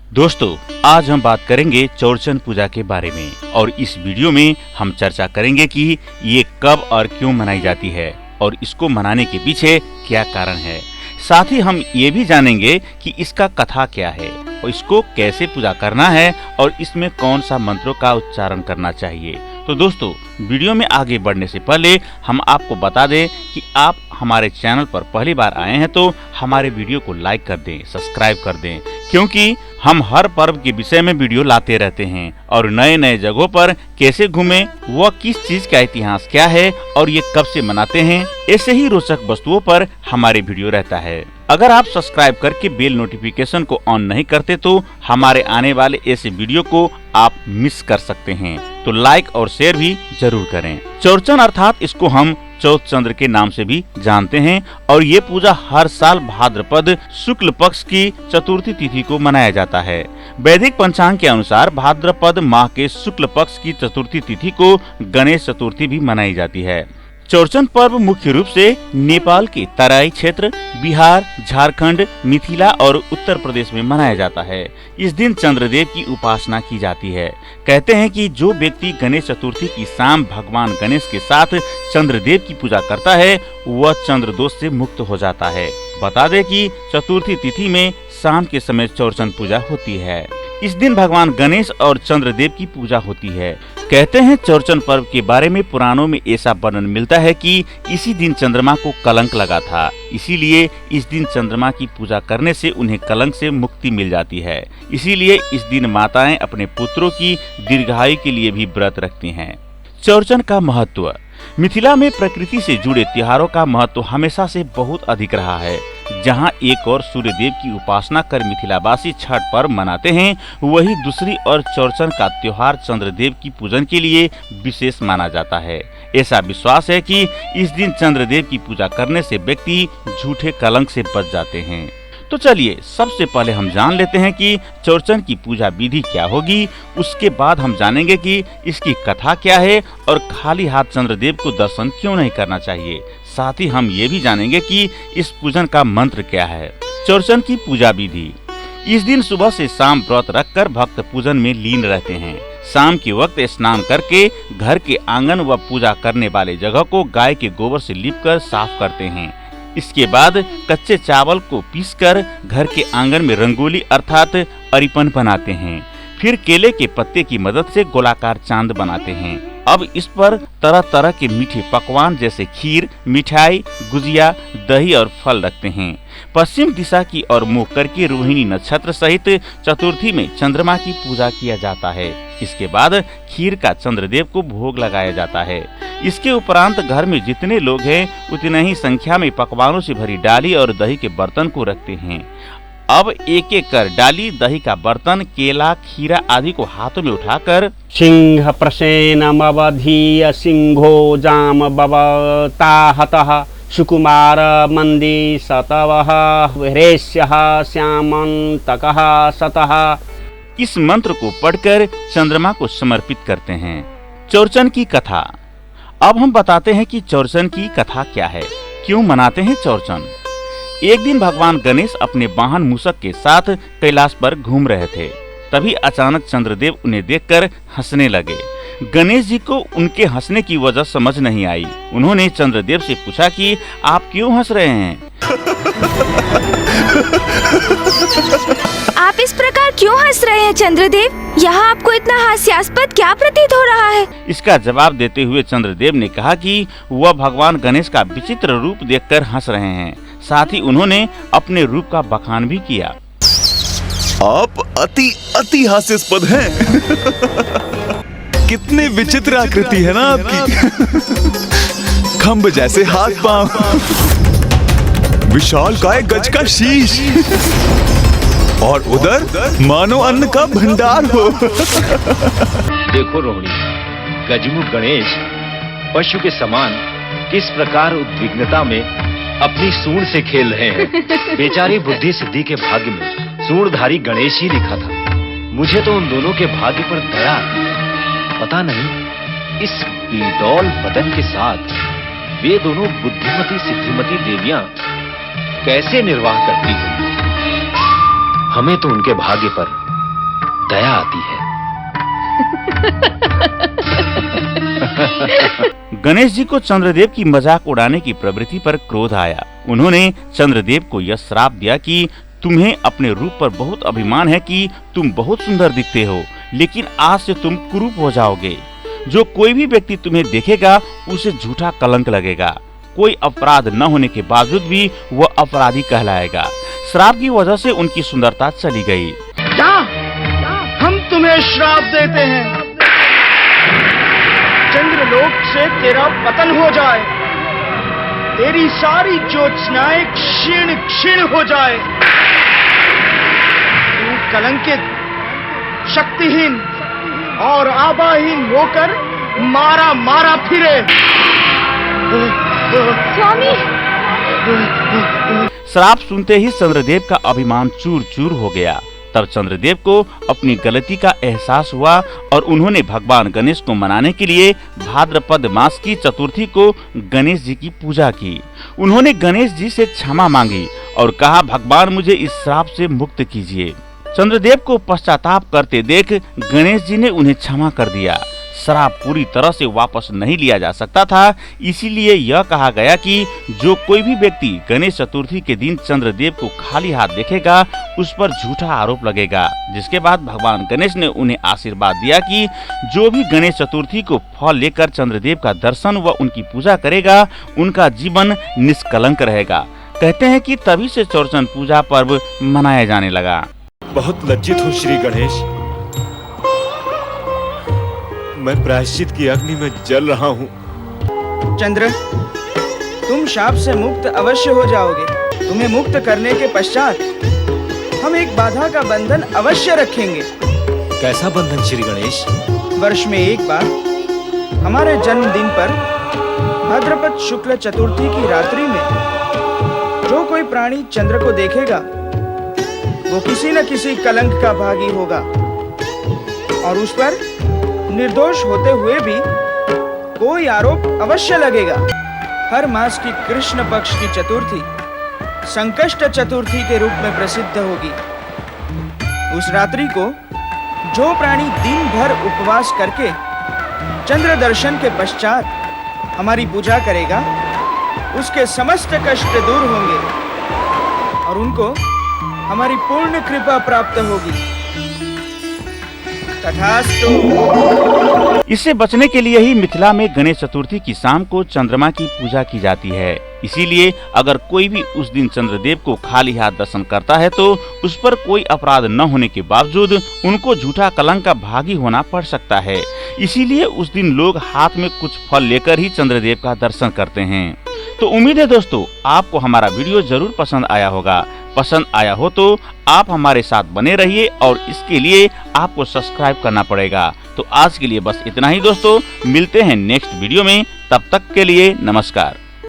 दोस्तों, आज हम बात करेंगे चौरचन पूजा के बारे में और इस वीडियो में हम चर्चा करेंगे कि ये कब और क्यों मनाई जाती है और इसको मनाने के पीछे क्या कारण है। साथ ही हम ये भी जानेंगे कि इसका कथा क्या है और इसको कैसे पूजा करना है और इसमें कौन सा मंत्रों का उच्चारण करना चाहिए। तो दोस्तों, वीडियो में आगे बढ़ने से पहले हम आपको बता दें कि आप हमारे चैनल पर पहली बार आए हैं तो हमारे वीडियो को लाइक कर दें, सब्सक्राइब कर दें, क्योंकि हम हर पर्व के विषय में वीडियो लाते रहते हैं और नए नए जगहों पर कैसे घूमें, वह किस चीज का इतिहास क्या है और ये कब से मनाते हैं, ऐसे ही रोचक वस्तुओं पर हमारे वीडियो रहता है। अगर आप सब्सक्राइब करके बेल नोटिफिकेशन को ऑन नहीं करते तो हमारे आने वाले ऐसे वीडियो को आप मिस कर सकते हैं, तो लाइक और शेयर भी जरूर करें। चौरचन अर्थात इसको हम चौथ चंद्र के नाम से भी जानते हैं और ये पूजा हर साल भाद्रपद शुक्ल पक्ष की चतुर्थी तिथि को मनाया जाता है। वैदिक पंचांग के अनुसार भाद्रपद माह के शुक्ल पक्ष की चतुर्थी तिथि को गणेश चतुर्थी भी मनाई जाती है। चौरचन पर्व मुख्य रूप से नेपाल के तराई क्षेत्र, बिहार, झारखंड, मिथिला और उत्तर प्रदेश में मनाया जाता है। इस दिन चंद्रदेव की उपासना की जाती है। कहते हैं कि जो व्यक्ति गणेश चतुर्थी की शाम भगवान गणेश के साथ चंद्रदेव की पूजा करता है वह चंद्र दोष से मुक्त हो जाता है। बता दें कि चतुर्थी तिथि में शाम के समय चौरचन पूजा होती है। इस दिन भगवान गणेश और चंद्रदेव की पूजा होती है। कहते हैं चौरचन पर्व के बारे में पुराणों में ऐसा वर्णन मिलता है कि इसी दिन चंद्रमा को कलंक लगा था, इसीलिए इस दिन चंद्रमा की पूजा करने से उन्हें कलंक से मुक्ति मिल जाती है। इसीलिए इस दिन माताएं अपने पुत्रों की दीर्घायु के लिए भी व्रत रखती हैं। चौरचन का महत्व। मिथिला में प्रकृति से जुड़े त्योहारों का महत्व हमेशा से बहुत अधिक रहा है। जहां एक और सूर्य देव की उपासना कर मिथिलावासी छठ पर्व मनाते हैं, वही दूसरी ओर चौरचन का त्योहार चंद्रदेव की पूजन के लिए विशेष माना जाता है। ऐसा विश्वास है कि इस दिन चंद्रदेव की पूजा करने से व्यक्ति झूठे कलंक से बच जाते हैं। तो चलिए सबसे पहले हम जान लेते हैं कि चौरचन की पूजा विधि क्या होगी। उसके बाद हम जानेंगे कि इसकी कथा क्या है और खाली हाथ चंद्रदेव को दर्शन क्यों नहीं करना चाहिए। साथ ही हम ये भी जानेंगे कि इस पूजन का मंत्र क्या है। चौरचन की पूजा विधि। इस दिन सुबह से शाम व्रत रखकर भक्त पूजन में लीन रहते हैं। शाम के वक्त स्नान करके घर के आंगन व पूजा करने वाले जगह को गाय के गोबर से लीपकर साफ करते हैं। इसके बाद कच्चे चावल को पीसकर घर के आंगन में रंगोली अर्थात अरिपन बनाते हैं। फिर केले के पत्ते की मदद से गोलाकार चांद बनाते हैं। अब इस पर तरह तरह के मीठे पकवान जैसे खीर, मिठाई, गुजिया, दही और फल रखते हैं। पश्चिम दिशा की ओर मुख करके रोहिणी नक्षत्र सहित चतुर्थी में चंद्रमा की पूजा किया जाता है। इसके बाद खीर का चंद्रदेव को भोग लगाया जाता है। इसके उपरांत घर में जितने लोग हैं उतने ही संख्या में पकवानों से भरी डाली और दही के बर्तन को रखते हैं। अब एक एक कर डाली, दही का बर्तन, केला, खीरा आदि को हाथों में उठाकर सिंह प्रसेनमवधीय सिंहो जाम बवताहतः सुकुमार मंदी सतवः ह्रेष्यः श्यामन्तकः सतः, इस मंत्र को पढ़कर चंद्रमा को समर्पित करते हैं। चौरचन की कथा। अब हम बताते हैं कि चौरचन की कथा क्या है, क्यों मनाते हैं चौरचन। एक दिन भगवान गणेश अपने वाहन मूषक के साथ कैलाश पर घूम रहे थे। तभी अचानक चंद्रदेव उन्हें देखकर हंसने लगे। गणेश जी को उनके हंसने की वजह समझ नहीं आई। उन्होंने चंद्रदेव से पूछा कि आप क्यों हंस रहे हैं? आप इस प्रकार क्यों हंस रहे हैं चंद्रदेव? यहाँ आपको इतना हास्यास्पद क्या प्रतीत हो रहा है? इसका जवाब देते हुए चंद्रदेव ने कहा कि वह भगवान गणेश का विचित्र रूप देखकर हंस रहे हैं। साथ ही उन्होंने अपने रूप का बखान भी किया। आप अति हास्यास्पद हैं। कितनी विचित्र आकृति है ना आपकी। खंभ जैसे हाथ पांव, विशाल काय गज का शीश और उधर मानो अन्न का भंडार हो। देखो रोहिणी, गजमुख गणेश पशु के समान किस प्रकार उद्विग्नता में अपनी सूंड से खेल रहे हैं। बेचारी बुद्धि सिद्धि के भाग्य में सूंडधारी गणेश ही लिखा था। मुझे तो उन दोनों के भाग्य पर दया आती है। पता नहीं इस बेडौल बदन के साथ वे दोनों बुद्धिमती सिद्धिमती देवियां कैसे निर्वाह करती हैं। हमें तो उनके भाग्य पर दया आती है। गणेश जी को चंद्रदेव की मजाक उड़ाने की प्रवृत्ति पर क्रोध आया। उन्होंने चंद्रदेव को यह श्राप दिया कि तुम्हें अपने रूप पर बहुत अभिमान है कि तुम बहुत सुंदर दिखते हो, लेकिन आज से तुम कुरूप हो जाओगे। जो कोई भी व्यक्ति तुम्हें देखेगा उसे झूठा कलंक लगेगा। कोई अपराध न होने के बावजूद भी वह अपराधी कहलाएगा। श्राप की वजह से उनकी सुंदरता चली गई। जा, हम तुम्हें श्राप देते हैं। चंद्रलोक से तेरा पतन हो जाए, तेरी सारी ज्योत्सनाएं क्षीण क्षीण हो जाए, तू कलंकित, शक्तिहीन और आबाहीन होकर मारा मारा फिरे। स्वामी, श्राप सुनते ही चंद्रदेव का अभिमान चूर चूर हो गया। तब चंद्रदेव को अपनी गलती का एहसास हुआ और उन्होंने भगवान गणेश को मनाने के लिए भाद्रपद मास की चतुर्थी को गणेश जी की पूजा की। उन्होंने गणेश जी से क्षमा मांगी और कहा, भगवान मुझे इस श्राप से मुक्त कीजिए। चंद्रदेव को पश्चाताप करते देख गणेश जी ने उन्हें क्षमा कर दिया। श्राप पूरी तरह से वापस नहीं लिया जा सकता था, इसीलिए यह कहा गया कि जो कोई भी व्यक्ति गणेश चतुर्थी के दिन चंद्रदेव को खाली हाथ देखेगा उस पर झूठा आरोप लगेगा। जिसके बाद भगवान गणेश ने उन्हें आशीर्वाद दिया कि जो भी गणेश चतुर्थी को फल लेकर चंद्रदेव का दर्शन व उनकी पूजा करेगा उनका जीवन निष्कलंक रहेगा। कहते हैं कि तभी से चौरचन पूजा पर्व मनाया जाने लगा। बहुत लज्जित हूँ श्री गणेश। मैं प्रायश्चित की अग्नि में जल रहा हूँ। चंद्र, तुम शाप से मुक्त अवश्य हो जाओगे। तुम्हें मुक्त करने के पश्चात हम एक बाधा का बंधन अवश्य रखेंगे। कैसा बंधन श्री गणेश? वर्ष में एक बार हमारे जन्मदिन पर भाद्रपद शुक्ल चतुर्थी की रात्रि में जो कोई प्राणी चंद्र को देखेगा वो किसी न किसी कलंक का भागी होगा और उस पर निर्दोष होते हुए भी कोई आरोप अवश्य लगेगा। हर मास की कृष्ण पक्ष की चतुर्थी संकष्ट चतुर्थी के रूप में प्रसिद्ध होगी। उस रात्रि को जो प्राणी दिन भर उपवास करके चंद्र दर्शन के पश्चात हमारी पूजा करेगा उसके समस्त कष्ट दूर होंगे और उनको हमारी पूर्ण कृपा प्राप्त होगी। तथास्तु। इससे बचने के लिए ही मिथिला में गणेश चतुर्थी की शाम को चंद्रमा की पूजा की जाती है। इसीलिए अगर कोई भी उस दिन चंद्रदेव को खाली हाथ दर्शन करता है तो उस पर कोई अपराध न होने के बावजूद उनको झूठा कलंक का भागी होना पड़ सकता है। इसीलिए उस दिन लोग हाथ में कुछ फल लेकर ही चंद्रदेव का दर्शन करते हैं। तो उम्मीद है दोस्तों आपको हमारा वीडियो जरूर पसंद आया होगा। पसंद आया हो तो आप हमारे साथ बने रहिए और इसके लिए आपको सब्सक्राइब करना पड़ेगा। तो आज के लिए बस इतना ही दोस्तों, मिलते हैं नेक्स्ट वीडियो में। तब तक के लिए नमस्कार।